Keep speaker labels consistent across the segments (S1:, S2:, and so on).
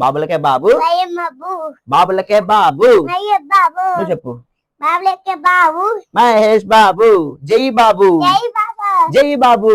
S1: బాబులకే బాబు బాబులకే బాబు నువ్వు చెప్పు.
S2: బాబులకే బాబు
S1: మహేష్ బాబు జై బాబు జై Babu.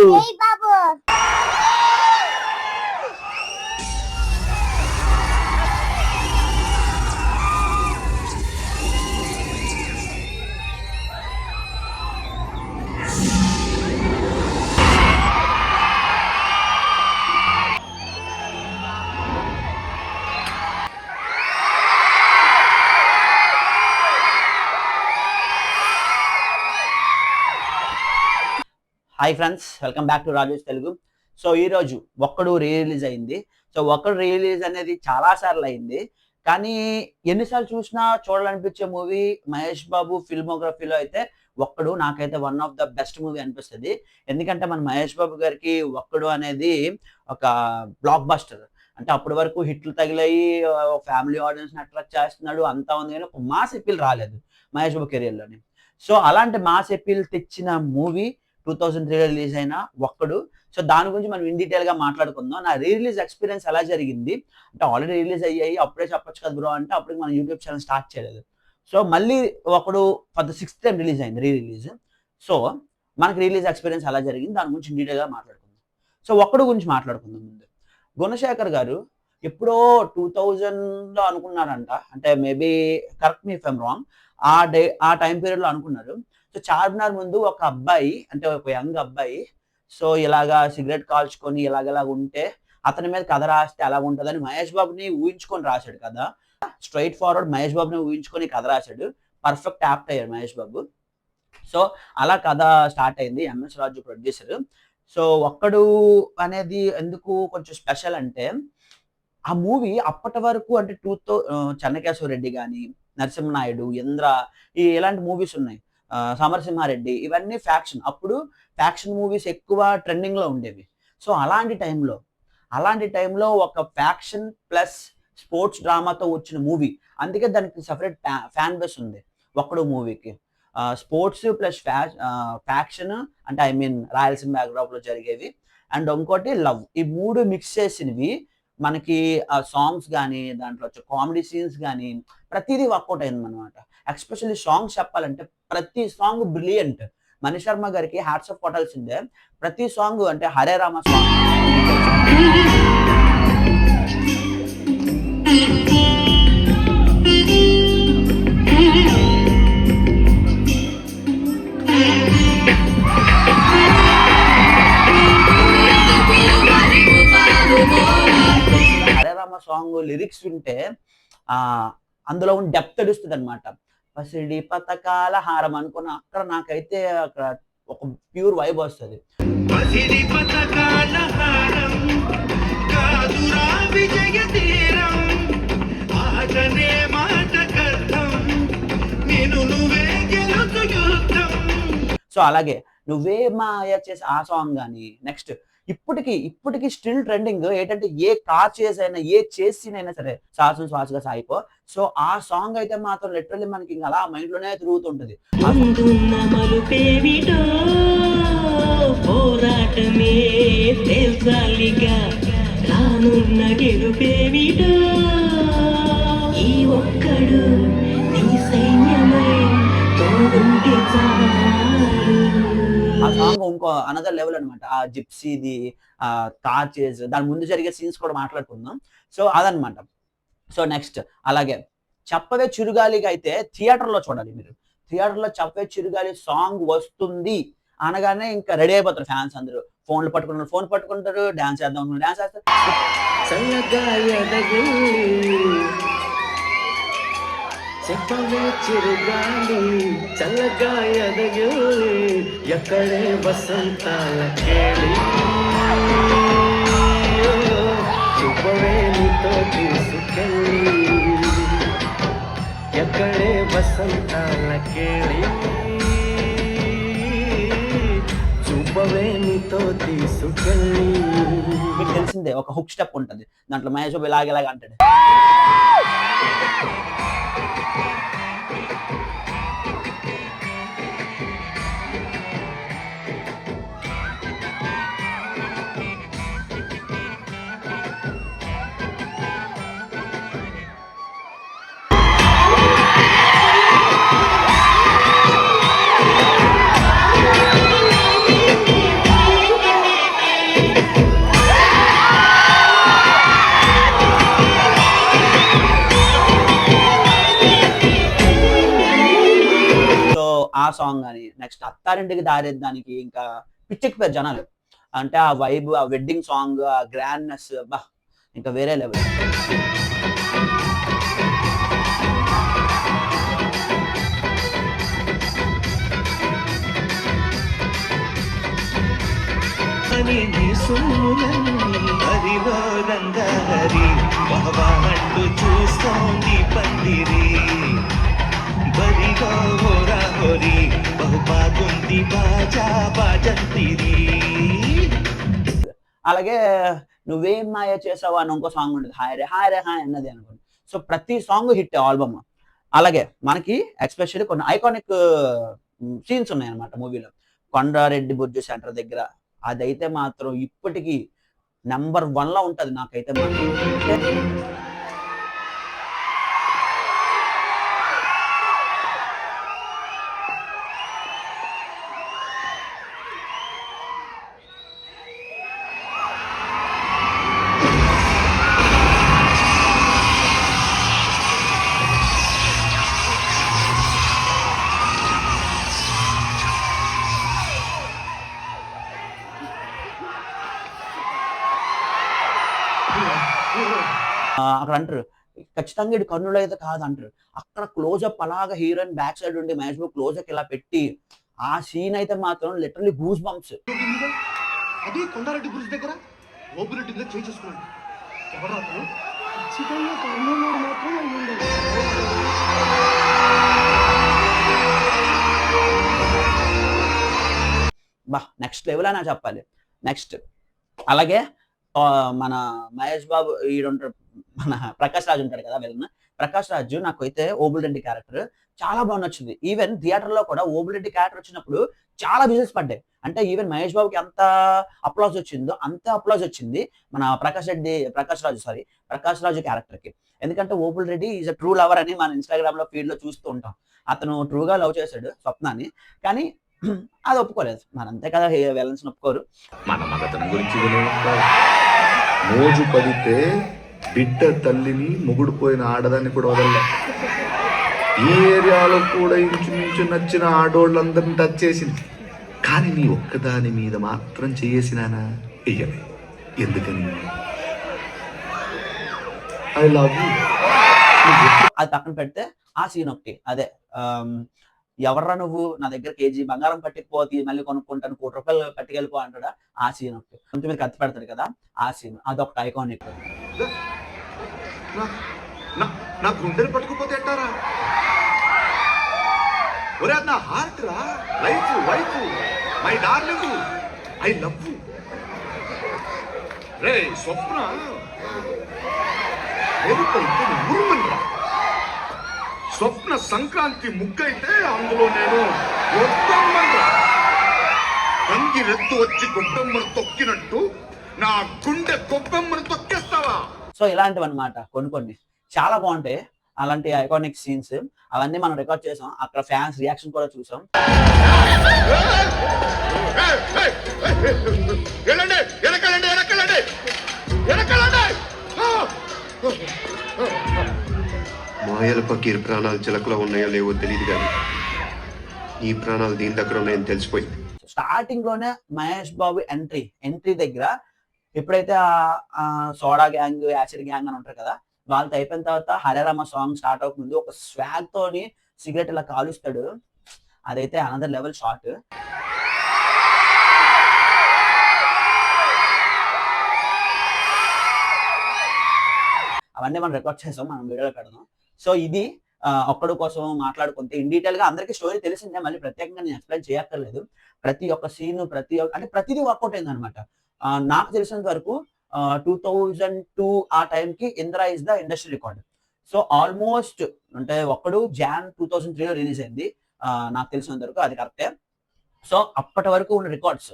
S1: Hi friends, welcome back to Rajesh Telugu. So ఈరోజు ఒక్కడు రిలీజ్ అయింది. సో ఒక్కడు రిలీజ్ అనేది చాలా సార్లు అయింది, కానీ ఎన్నిసార్లు చూసినా చూడాలనిపించే మూవీ మహేష్ బాబు ఫిల్మోగ్రఫీలో అయితే ఒక్కడు నాకైతే one of the best movie అనిపిస్తుంది. ఎందుకంటే మన మహేష్ బాబు గారికి ఒక్కడు అనేది ఒక బ్లాక్ బస్టర్. అంటే అప్పటి వరకు హిట్లు తగిలాయి, ఫ్యామిలీ ఆడియన్స్ని అట్రాక్ట్ చేస్తున్నాడు, అంతా ఉంది, కానీ ఒక మాస్ ఎపీల్ రాలేదు మహేష్ బాబు కెరియర్లోని. సో అలాంటి మాస్ ఎపీల్ తెచ్చిన మూవీ 2003 రిలీజ్ అయిన ఒక్కడు. సో దాని గురించి మనం ఇన్ డీటెయిల్ గా మాట్లాడుకుందాం. నా రిలీజ్ ఎక్స్పీరియన్స్ ఎలా జరిగింది అంటే, ఆల్రెడీ రిలీజ్ అయ్యాయి అప్పుడే చెప్పొచ్చు కదా బ్రో అంటే, అప్పటికి మనం యూట్యూబ్ ఛానల్ స్టార్ట్ చేయలేదు. సో మళ్ళీ ఒకడు for the 6th time release అయింది, రిలీజ్. సో మనకి రిలీజ్ ఎక్స్పీరియన్స్ ఎలా జరిగింది దాని గురించి డీటెయిల్ గా మాట్లాడుకుందాం. సో ఒక్కడు గురించి మాట్లాడుకుందాం. ముందు గుణశేఖర్ గారు ఎప్పుడో 2000లో అనుకున్నారంట, అంటే maybe correct me if I'm wrong, ఆ టైం పీరియడ్ లో అనుకున్నారు. సో చార్మినార్ ముందు ఒక అబ్బాయి, అంటే ఒక యంగ్ అబ్బాయి, సో ఇలాగా సిగరెట్ కాల్చుకొని ఇలాగలా ఉంటే అతని మీద కథ రాస్తే ఎలా ఉంటుందని మహేష్ బాబుని ఊహించుకొని రాశాడు కదా. స్ట్రైట్ ఫార్వర్డ్ మహేష్ బాబుని ఊహించుకొని కథ రాశాడు. పర్ఫెక్ట్ యాప్ట్ అయ్యాడు మహేష్ బాబు. సో అలా కథ స్టార్ట్ అయింది. ఎంఎస్ రాజు ప్రొడ్యూసర్. సో ఒక్కడు అనేది ఎందుకు కొంచెం స్పెషల్ అంటే, ఆ మూవీ అప్పటి వరకు అంటే చెన్నకేశవ రెడ్డి కానీ, నరసింహనాయుడు, ఇంద్ర, ఇలాంటి మూవీస్ ఉన్నాయి, సమరసింహారెడ్డి, ఇవన్నీ ఫ్యాక్షన్. అప్పుడు ఫ్యాక్షన్ మూవీస్ ఎక్కువ ట్రెండింగ్ లో ఉండేవి. సో అలాంటి టైంలో ఒక ఫ్యాక్షన్ ప్లస్ స్పోర్ట్స్ డ్రామాతో వచ్చిన మూవీ, అందుకే దానికి సపరేట్ ఫ్యాన్ బేస్ ఉంది ఒక్కడు మూవీకి. స్పోర్ట్స్ ప్లస్ ఫ్యాక్షన్ అంటే ఐ మీన్ రాయలసీమ బ్యాక్డ్రాప్ లో జరిగేవి, అండ్ ఇంకోటి లవ్, ఈ మూడు మిక్స్ చేసినవి మనకి ఆ సాంగ్స్ కానీ, దాంట్లో వచ్చే కామెడీ సీన్స్ కానీ ప్రతిదీ వర్కౌట్ అయింది అనమాట. ఎస్పెషల్లీ సాంగ్స్ చెప్పాలంటే ప్రతి సాంగ్ బ్రిలియంట్. మణి శర్మ గారికి హ్యాట్స్ ఆఫ్ కొట్టాల్సిందే. ప్రతి సాంగ్ అంటే Hare Rama song, Hare Rama song lyrics వింటే అందులో ఉన్న డెప్త్ తెలుస్తుంది అనమాట. పసిడి పతకాల హారం అనుకున్న అక్కడ నాకైతే అక్కడ ఒక ప్యూర్ వైబ్ వస్తుంది. సో అలాగే నువ్వే మాయ చేసి ఆ సాంగ్ కానీ, నెక్స్ట్ ఇప్పటికి స్టిల్ ట్రెండింగ్ ఏంటంటే, ఏ కార్ చేసైనా ఏ చేసినైనా సరే శ్వాస శ్వాసగా సాగిపో. సో ఆ సాంగ్ అయితే మాత్రం లిటరల్లీ మనకి ఇంకా అలా మైండ్ లోనే తిరుగుతుంటది. ఆ సాంగ్ ఇంకో అనదర్ లెవెల్ అనమాట. ఆ జిప్సీది, ఆ కార్ చేజ్, దాని ముందు జరిగే సీన్స్ కూడా మాట్లాడుకుందాం. సో అదనమాట. సో నెక్స్ట్ అలాగే చెప్పవే చిరుగాలిగా అయితే థియేటర్లో చూడాలి మీరు. థియేటర్లో చెప్పవే చిరుగాలి సాంగ్ వస్తుంది అనగానే ఇంకా రెడీ అయిపోతారు ఫ్యాన్స్ అందరూ. ఫోన్ పట్టుకుంటారు, డాన్స్ చేద్దాం, డాన్స్ చేస్తారు.
S3: చెప్పవే చిరుగాలి చల్లగా ఎదగిలి, ఎక్కడే వసంతాల కేళి, చెప్పవే నీతో తీసుకెళ్ళి, ఎక్కడే వసంతాల కేళి, చూపవే నీతో తీసుకెళ్ళి.
S1: మీకు తెలిసిందే ఒక హుక్ స్టెప్ ఉంటుంది దాంట్లో, మహేష్ బాబు ఇలాగ అంటాడు. సాంగ్ అని, నెక్స్ట్ అత్తారింటికి దారేద్దానికి ఇంకా పిచ్చెక్కిపోయారు జనాలు. అంటే ఆ వైబ్, ఆ వెడ్డింగ్ సాంగ్, ఆ గ్రాండ్నెస్ బా ఇంకా వేరే లెవెల్.
S3: అని నీ సొమ్ములన్నీ హరిలో రంగహరి బాబాంటూ చూస్తోంది పందిరి బరిలో హోరా హోరి బహు బాగుంది బాజా బాజంతిరి.
S1: అలాగే నువ్వేం మాయ చేసావు అని ఇంకో సాంగ్ ఉంటుంది, హాయ్ రే హాయ్ అన్నది అనుకోండి. సో ప్రతి సాంగ్ హిట్ ఆల్బమ్. అలాగే మనకి ఎస్పెషల్లీ కొన్ని ఐకానిక్ సీన్స్ ఉన్నాయి అనమాట మూవీలో. కొండారెడ్డి బుర్జు సెంటర్ దగ్గర అదైతే మాత్రం ఇప్పటికీ నెంబర్ 1 లో ఉంటది నాకైతే మాత్రం. అక్కడ అంటారు ఖచ్చితంగా ఇటు కన్నులు అయితే కాదు అంటారు. అక్కడ క్లోజప్ అలాగా హీరోయిన్ బ్యాక్ సైడ్ ఉండి మహేష్ బాబు క్లోజప్ ఇలా పెట్టి ఆ సీన్ అయితే మాత్రం లిటరల్లీ గూస్ బంప్స్.
S4: అది కొండారెడ్డి బ్రిడ్జ్ దగ్గర ఓబురెడ్డి మీద చేయి చేసుకున్నాడు. ఎవరు అతను? ఖచ్చితంగా కర్నూలు మాత్రం అయ్యింది.
S1: బా నెక్స్ట్ లెవెల్ అని చెప్పాలి. నెక్స్ట్ అలాగే మన మహేష్ బాబు ఈడుంటాడు, మన ప్రకాష్ రాజ్ ఉంటాడు కదా విలన్. ప్రకాష్ రాజు నాకైతే ఓబుల్రెడ్డి క్యారెక్టర్ చాలా బాగా నచ్చింది. ఈవెన్ థియేటర్ లో కూడా ఓబుల్రెడ్డి క్యారెక్టర్ వచ్చినప్పుడు చాలా బిజినెస్ పడ్డాయి. అంటే ఈవెన్ మహేష్ బాబుకి ఎంత అప్లాజ్ వచ్చిందో అంత అప్లాజ్ వచ్చింది మన ప్రకాష్ రాజు క్యారెక్టర్ కి. ఎందుకంటే Obulreddy is a true lover అని మన ఇన్స్టాగ్రామ్ లో ఫీడ్ లో చూస్తూ ఉంటాం. అతను ట్రూగా లవ్ చేశాడు స్వప్నాన్ని, కానీ అది ఒప్పుకోలేదు. మరి అంతే కదా, విలన్స్ ఒప్పుకోరు.
S5: మన మగతనం గురించి మోజు పడితే బిడ్డ తల్లిని మొగుడు పోయిన ఆడదాన్ని కూడా వదల. ఈ ఏరియాలో కూడా ఇంచుమించు నచ్చిన ఆడోళ్ళందరిని టచ్ చేసింది, కానీ నీ ఒక్కదాని మీద మాత్రం చేసినానా వెయ్యలే. ఎందుకని? I love you.
S1: అది పక్కన పెడితే ఆ సీన్ ఒకటి, అదే ఎవర్రా నువ్వు నా దగ్గర కేజీ బంగారం పట్టుకుపోతే మళ్ళీ కొనుక్కుంటాను, ₹1 పట్టుకెళ్ళిపో అంటాడా, ఆ సీన్ ఒకటి. కొంచెం మీరు కత్తి పెడతాడు కదా ఆ సీన్, అదొకటి ఐకానిక్.
S5: నా గుండెని పట్టుకుపోతే అంటారా? ఒరే నా హార్ట్ రా, life wife, my darling, I love you. రే స్వప్న ఊరుమనిరా. స్వప్న సంక్రాంతి ముగ్గైతే అందులో నేను రంగిరెద్దు వచ్చి గొబ్బెమ్మను తొక్కినట్టు నా గుండె గొబ్బెమ్మను తొక్కేస్తావా?
S1: సో ఇలాంటివి అనమాట కొన్ని చాలా బాగుంటాయి. అలాంటి ఐకానిక్ సీన్స్ అవన్నీ మనం రికార్డ్ చేసాం. అక్కడ ఫ్యాన్స్ రియాక్షన్ కూడా చూసాం.
S6: మాయల పకీర్ ప్రాణాలు చిలకలో ఉన్నాయో లేవో తెలియదు, కానీ ఈ ప్రాణాలు దీని దగ్గర ఉన్నాయని తెలిసిపోయింది.
S1: స్టార్టింగ్ లోనే మహేష్ బాబు ఎంట్రీ దగ్గర ఎప్పుడైతే ఆ సోడా గ్యాంగ్, యాసిడ్ గ్యాంగ్ అని ఉంటారు కదా, వాళ్ళతో అయిపోయిన తర్వాత హరేరామ సాంగ్ స్టార్ట్ అవుతుంది. ఒక స్వాగ్ తోని సిగరెట్ ఇలా కాలుస్తాడు, అదైతే అనదర్ లెవెల్ షాట్. అవన్నీ మనం రికార్డ్ చేసాం, మనం వీడియోలో పెడదాం. సో ఇది ఒక్కడు కోసం మాట్లాడుకుంటే ఇన్ డీటెయిల్ గా అందరికీ స్టోరీ తెలిసిందే, మళ్ళీ ప్రత్యేకంగా నేను ఎక్స్ప్లెయిన్ చేయక్కర్లేదు. ప్రతి ఒక్క సీన్ ప్రతిదీ వర్కౌట్ అయింది అనమాట. నాకు తెలిసినంత వరకు 2002 ఆ టైంకి Indra is the industry record. So almost అంటే ఒక్కడు Jan 2003లో రిలీజ్ అయింది, నాకు తెలిసినంత వరకు అది కరెక్టే. సో అప్పటి వరకు ఉన్న రికార్డ్స్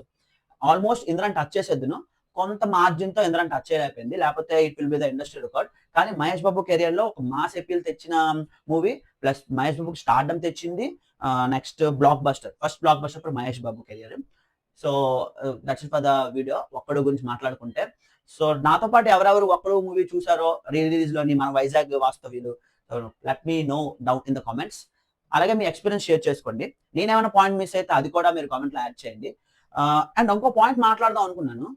S1: ఆల్మోస్ట్ ఇంద్రాని టచ్ చేసేద్దును. కొంత మార్జిన్ తో ఇంద్రాని టచ్ చేయలేకపోయింది, లేకపోతే it will be the industry record. కానీ మహేష్ బాబు కెరియర్ లో ఒక మాస్ అపీల్ తెచ్చిన మూవీ, ప్లస్ మహేష్ బాబుకి స్టార్డమ్ తెచ్చింది. Next first block buster for Mahesh Babu career. So that's it for the video. ఒక్కడు గురించి మాట్లాడుకుంటే, సో నాతో పాటు ఎవరెవరు ఒక్కడు మూవీ చూసారో రిలీజ్ లోని మన వైజాగ్ వాస్తవ్యులు, let me know down in the comments. అలాగే మీ ఎక్స్పీరియన్స్ షేర్ చేసుకోండి. నేనేమైనా పాయింట్ మిస్ అయితే అది కూడా మీరు కామెంట్లో యాడ్ చేయండి. అండ్ ఇంకో పాయింట్ మాట్లాడదాం అనుకున్నాను.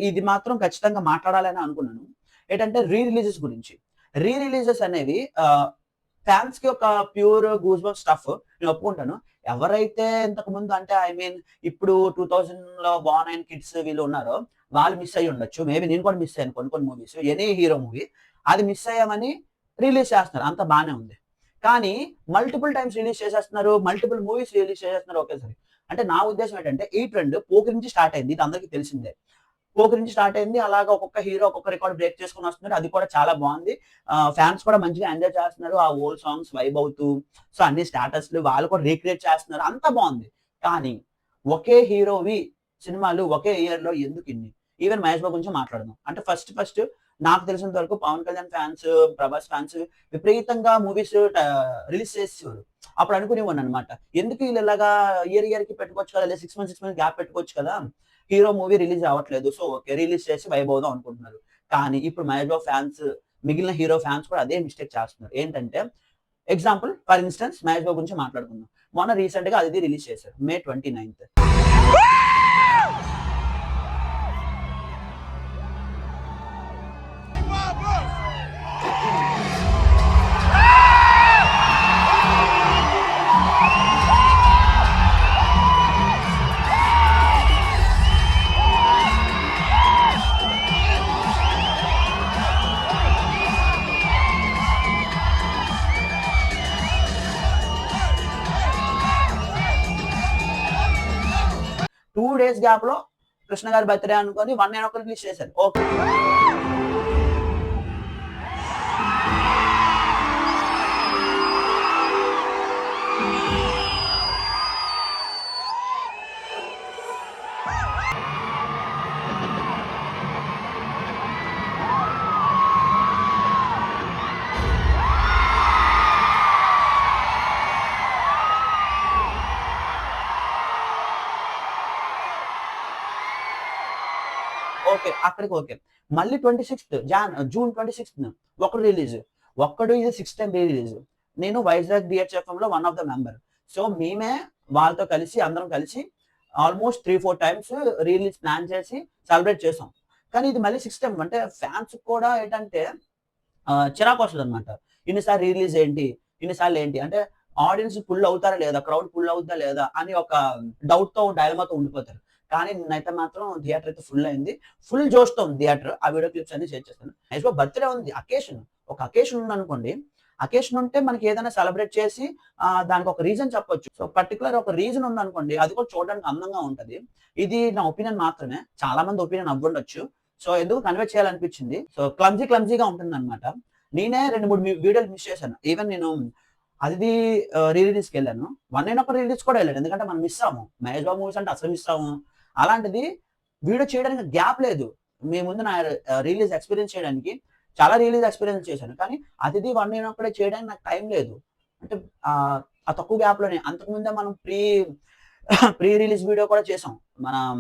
S1: ఇది మాత్రం ఖచ్చితంగా మాట్లాడాలని అనుకున్నాను. ఏంటంటే రీ రిలీజెస్ గురించి. రీ రిలీజెస్ అనేవి ఫ్యాన్స్ కి ఒక ప్యూర్ గూస్ బంప్ స్టఫ్, నేను ఒప్పుకుంటాను. ఎవరైతే ఇంతకు ముందు అంటే ఐ మీన్ ఇప్పుడు 2000లో బార్న్ అయిన కిడ్స్ వీళ్ళు ఉన్నారో వాళ్ళు మిస్ అయ్యి ఉండొచ్చు. మేబీ నేను కూడా మిస్ అయ్యాను కొన్ని మూవీస్. ఎనీ హీరో మూవీ అది మిస్ అయ్యామని రిలీజ్ చేస్తున్నారు, అంత బాగానే ఉంది. కానీ మల్టిపుల్ టైమ్స్ రిలీజ్ చేసేస్తున్నారు, మల్టిపుల్ మూవీస్ రిలీజ్ చేసేస్తున్నారు ఒకేసారి. అంటే నా ఉద్దేశం ఏంటంటే ఈ ట్రెండ్ పోకి నుంచి స్టార్ట్ అయింది, ఇది అందరికీ తెలిసిందే. పోకి నుంచి స్టార్ట్ అయింది, అలాగా ఒక్కొక్క హీరో ఒక్కొక్క రికార్డ్ బ్రేక్ చేసుకుని వస్తున్నారు. అది కూడా చాలా బాగుంది. ఫ్యాన్స్ కూడా మంచిగా ఎంజాయ్ చేస్తున్నారు, ఆ ఓల్డ్ సాంగ్స్ వైబ్ అవుతూ. సో అన్ని స్టాటస్లు వాళ్ళు కూడా రీక్రియేట్ చేస్తున్నారు, అంతా బాగుంది. కానీ ఒకే హీరోవి సినిమాలు ఒకే ఇయర్ లో ఎందుకు ఇన్ని? ఈవెన్ మహేష్ బాబు గురించి మాట్లాడదాం. అంటే ఫస్ట్ నాకు తెలిసినంత వరకు పవన్ కళ్యాణ్ ఫ్యాన్స్, ప్రభాస్ ఫ్యాన్స్ విపరీతంగా మూవీస్ రిలీజ్ చేసేవారు. అప్పుడు అనుకునేవాడిని అనమాట, ఎందుకు వీళ్ళు ఇలాగా ఇయర్ కి పెట్టుకోవచ్చు కదా, లేదా 6 months గ్యాప్ పెట్టుకోవచ్చు కదా, హీరో మూవీ రిలీజ్ అవ్వట్లేదు, సో ఓకే రిలీజ్ చేసి వైబ్ అవుదాం అనుకుంటున్నారు. కానీ ఇప్పుడు మహేష్ బాబు ఫ్యాన్స్, మిగిలిన హీరో ఫ్యాన్స్ కూడా అదే మిస్టేక్ చేస్తున్నారు. ఏంటంటే example for instance Mahesh Babu గురించి మాట్లాడుకుందాం. మొన్న రీసెంట్ గా అది రిలీజ్ చేశారు May 29th. 2 days గ్యాప్ లో కృష్ణ గారి బర్త్డే అనుకొని 1 నేను ఒక రిలీజ్ చేశారు. ఓకే, ఓకే అక్కడికి ఓకే. మళ్ళీ 26th జూన్ 26th ఒక్కడు రిలీజ్. ఒక్కడు ఇది 6th టైం రిలీజ్. నేను వైజాగ్ DHFM లో one of the member. So మేమే వాళ్ళతో కలిసి అందరం కలిసి ఆల్మోస్ట్ 3-4 టైమ్స్ రిలీజ్ ప్లాన్ చేసి సెలబ్రేట్ చేసాం. కానీ ఇది మళ్ళీ 6th టైం. అంటే ఫ్యాన్స్ కూడా ఏంటంటే చిరాకు వస్తుంది అనమాట. ఇన్నిసార్లు రిలీజ్ ఏంటి, ఇన్నిసార్లు ఏంటి అంటే ఆడియన్స్ పుల్ అవుతారా లేదా, క్రౌడ్ పుల్ అవుతుందా లేదా అని ఒక డౌట్ తో డైలమాతో ఉండిపోతారు. కానీ నేనైతే మాత్రం థియేటర్ అయితే ఫుల్ అయింది, ఫుల్ జోష్తో ఉంది థియేటర్. ఆ వీడియో క్లిప్స్ అన్ని షేర్ చేస్తాను. మహేష్ బాబు బర్త్డే ఉంది, ఒక అకేషన్ ఉంది అనుకోండి. అకేషన్ ఉంటే మనకి ఏదైనా సెలబ్రేట్ చేసి దానికి ఒక రీజన్ చెప్పొచ్చు. సో పర్టికులర్ ఒక రీజన్ ఉంది అనుకోండి, అది కూడా చూడడానికి అందంగా ఉంటది. ఇది నా ఒపీనియన్ మాత్రమే, చాలా మంది ఒపీనియన్ అవ్వండొచ్చు. సో ఎందుకు కన్వే చేయాలనిపించింది. సో క్లమ్జీగా ఉంటుంది అనమాట. నేనే 2-3 వీడియోలు మిస్ చేశాను. ఈవెన్ నేను అది రిలీజ్కి వెళ్ళాను, 1 నేను ఒక రిలీజ్ కూడా వెళ్ళాను. ఎందుకంటే మనం మిస్ అవ్వము, మహేష్ బాబు మూవీస్ అంటే అసలు మిస్ అవ్వము. అలాంటిది వీడియో చేయడానికి గ్యాప్ లేదు. మీ ముందు నా రిలీజ్ ఎక్స్పీరియన్స్ చేయడానికి చాలా రిలీజ్ ఎక్స్పీరియన్స్ చేశాను. కానీ అతిథి 1 నేను ఒక్కడే చేయడానికి నాకు టైం లేదు. అంటే ఆ తక్కువ గ్యాప్ లోనే అంతకుముందే మనం ప్రీ రిలీజ్ వీడియో కూడా చేసాం. మనం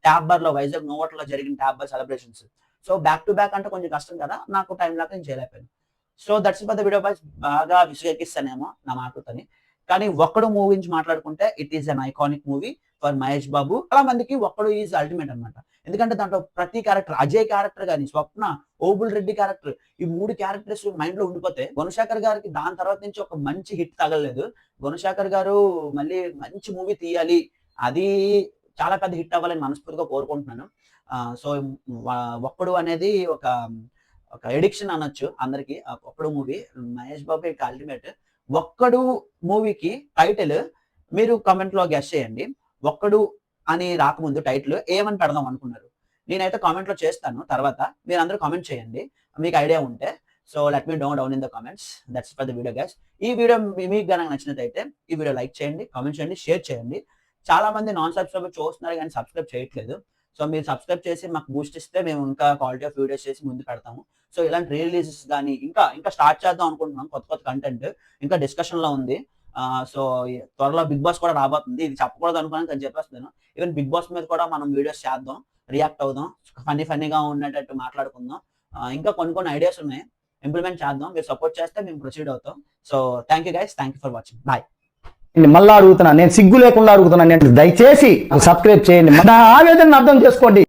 S1: ట్యాబ్ బార్ లో వైజాగ్ నోవోటలో జరిగిన ట్యాబ్ బార్ celebrations. So back to back అంటే కొంచెం కష్టం కదా, నాకు టైం లేక నేను చేయలేకపోయాను. So that's for the video boys. బాగా విసుగెక్కిస్తానేమో నా మాటతోని. కానీ ఒక్కడు మూవీ నుంచి మాట్లాడుకుంటే it is an iconic movie for Mahesh Babu. చాలా మందికి ఒక్కడు ఈజ్ అల్టిమేట్ అనమాట. ఎందుకంటే దాంట్లో ప్రతి క్యారెక్టర్, అజయ్ క్యారెక్టర్ కానీ, స్వప్న, ఓబుల్ రెడ్డి క్యారెక్టర్, ఈ 3 క్యారెక్టర్స్ మైండ్ లో ఉండిపోతే, గుణశేఖర్ గారికి దాని తర్వాత నుంచి ఒక మంచి హిట్ తగలలేదు. గుణశేఖర్ గారు మళ్ళీ మంచి మూవీ తీయాలి, అది చాలా పెద్ద హిట్ అవ్వాలని మనస్ఫూర్తిగా కోరుకుంటున్నాను. సో ఒక్కడు అనేది ఒక ఎడిక్షన్ అనొచ్చు అందరికి. ఒక్కడు మూవీ మహేష్ బాబు యొక్క అల్టిమేట్. ఒక్కడు మూవీకి టైటిల్ మీరు కామెంట్ లో గెస్ చేయండి. ఒక్కడు అని రాకముందు టైటిల్ ఏమని పెడదాం అనుకున్నారు? నేనైతే కామెంట్ లో చేస్తాను, తర్వాత మీరు అందరూ కామెంట్ చేయండి మీకు ఐడియా ఉంటే. So let me down in the comments. That's for the video guys. ఈ వీడియో మీకు కనుక నచ్చినట్లయితే ఈ వీడియో లైక్ చేయండి, కామెంట్ చేయండి, షేర్ చేయండి. చాలా మంది నాన్ సబ్స్క్రైబర్ చూస్తున్నారు కానీ సబ్స్క్రైబ్ చేయట్లేదు. సో మీరు సబ్స్క్రైబ్ చేసి మాకు బూస్ట్ ఇస్తే మేము ఇంకా క్వాలిటీ ఆఫ్ వీడియోస్ చేసి ముందు పెడతాము. సో ఇలాంటి రిలీజెస్ కానీ ఇంకా స్టార్ట్ చేద్దాం అనుకుంటున్నాం. కొత్త కంటెంట్ ఇంకా డిస్కషన్ లో ఉంది. సో త్వరలో బిగ్ బాస్ కూడా రాబోతుంది. ఇది చెప్పకూడదు అనుకున్నాను కానీ చెప్పేస్తున్నాను. ఈవెన్ బిగ్ బాస్ మీద కూడా మనం వీడియోస్ చేద్దాం, రియాక్ట్ అవుదాం, ఫన్నీగా ఉండేటట్టు మాట్లాడుకుందాం. ఇంకా కొన్ని ఐడియాస్ ఉన్నాయి, ఇంప్లిమెంట్ చేద్దాం. మీరు సపోర్ట్ చేస్తే మేము ప్రొసీడ్ అవుతాం. So thank you guys, thank you for watching. Bye.
S7: మళ్ళా అడుగుతున్నా, నేను సిగ్గు లేకుండా అడుగుతున్నాను, దయచేసి సబ్స్క్రైబ్ చేయండి, నా ఆవేదనను అర్థం చేసుకోండి.